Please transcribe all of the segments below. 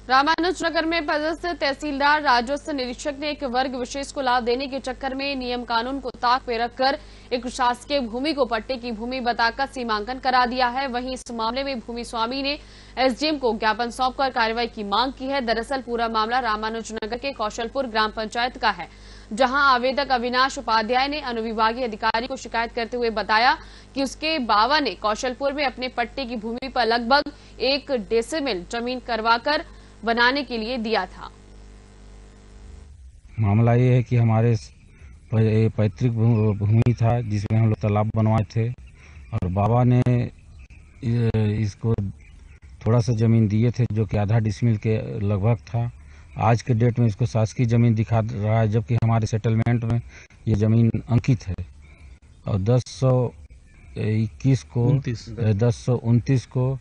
रामानुजनगर में पदस्थ तहसीलदार राजस्व निरीक्षक ने एक वर्ग विशेष को लाभ देने के चक्कर में नियम कानून को ताक पे रखकर एक शासकीय भूमि को पट्टे की भूमि बताकर सीमांकन करा दिया है। वहीं इस मामले में भूमि स्वामी ने एसडीएम को ज्ञापन सौंपकर कार्रवाई की मांग की है। दरअसल पूरा मामला रामानुजनगर के कौशलपुर ग्राम पंचायत का है, जहां आवेदक अविनाश उपाध्याय ने अनुविभागीय अधिकारी को शिकायत करते हुए बताया कि उसके बाबा ने कौशलपुर में अपने पट्टे की भूमि पर लगभग 1 डेसिमल जमीन करवाकर बनाने के लिए दिया था। मामला ये है कि हमारे पैतृक भूमि था जिसमें हम लोग तालाब बनवाए थे और बाबा ने इसको थोड़ा सा ज़मीन दिए थे जो कि आधा डिसमिल के लगभग था। आज के डेट में इसको शासकीय ज़मीन दिखा रहा है, जबकि हमारे सेटलमेंट में ये ज़मीन अंकित है और 1029 को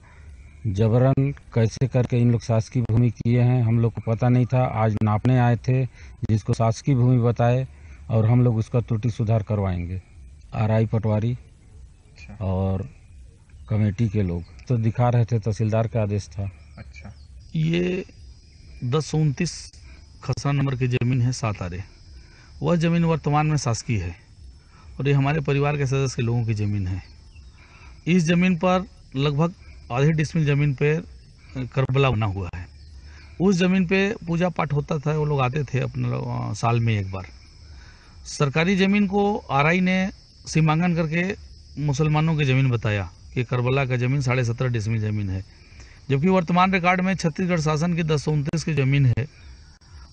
जबरन कैसे करके इन लोग शासकीय भूमि किए हैं हम लोग को पता नहीं था। आज नापने आए थे जिसको शासकीय भूमि बताए और हम लोग उसका त्रुटि सुधार करवाएंगे। आरआई पटवारी और कमेटी के लोग तो दिखा रहे थे, तहसीलदार का आदेश था। अच्छा, ये 1029 खसरा नंबर की ज़मीन है 7 आरे। वह ज़मीन वर्तमान में शासकीय है और ये हमारे परिवार के सदस्य के लोगों की ज़मीन है। इस ज़मीन पर लगभग आधे डिसमिल ज़मीन पे करबला बना हुआ है। उस ज़मीन पे पूजा पाठ होता था, वो लोग आते थे अपने साल में एक बार। सरकारी ज़मीन को आरआई ने सीमांकन करके मुसलमानों की ज़मीन बताया कि करबला का ज़मीन 17.5 डिसमिल ज़मीन है, जबकि वर्तमान रिकॉर्ड में छत्तीसगढ़ शासन की 1029 की ज़मीन है।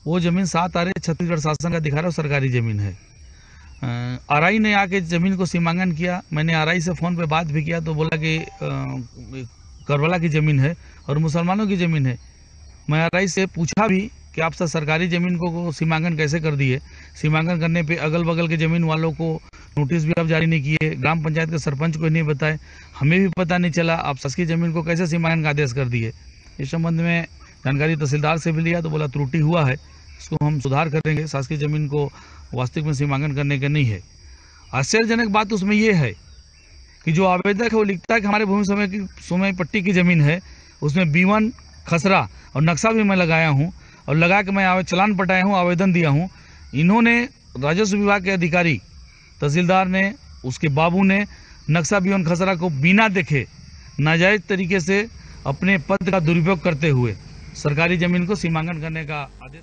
वो ज़मीन 7 आरे छत्तीसगढ़ शासन का दिखा रहा है, सरकारी ज़मीन है। आरआई ने आके ज़मीन को सीमांकन किया। मैंने आरआई से फ़ोन पे बात भी किया तो बोला कि करबला की ज़मीन है और मुसलमानों की ज़मीन है। मैं आरआई से पूछा भी कि आप सरकारी ज़मीन को सीमांकन कैसे कर दिए। सीमांकन करने पे अगल बगल के ज़मीन वालों को नोटिस भी आप जारी नहीं किए, ग्राम पंचायत के सरपंच को नहीं बताए, हमें भी पता नहीं चला, आप शासकीय ज़मीन को कैसे सीमांकन का आदेश कर दिए। इस संबंध में जानकारी तहसीलदार से भी लिया तो बोला त्रुटि हुआ है, इसको हम सुधार करेंगे, शासकीय ज़मीन को वास्तविक में सीमांकन करने का नहीं है। आश्चर्यजनक बात उसमें यह है कि जो आवेदक है वो लिखता है कि हमारे भूमि समय पट्टी की ज़मीन है, उसमें B1 खसरा और नक्शा भी मैं लगाया हूँ और लगा के मैं चलान पटाया हूँ, आवेदन दिया हूँ। इन्होंने राजस्व विभाग के अधिकारी तहसीलदार ने, उसके बाबू ने नक्शा B1 खसरा को बिना देखे नाजायज तरीके से अपने पद का दुरुपयोग करते हुए सरकारी ज़मीन को सीमांकन करने का आदेश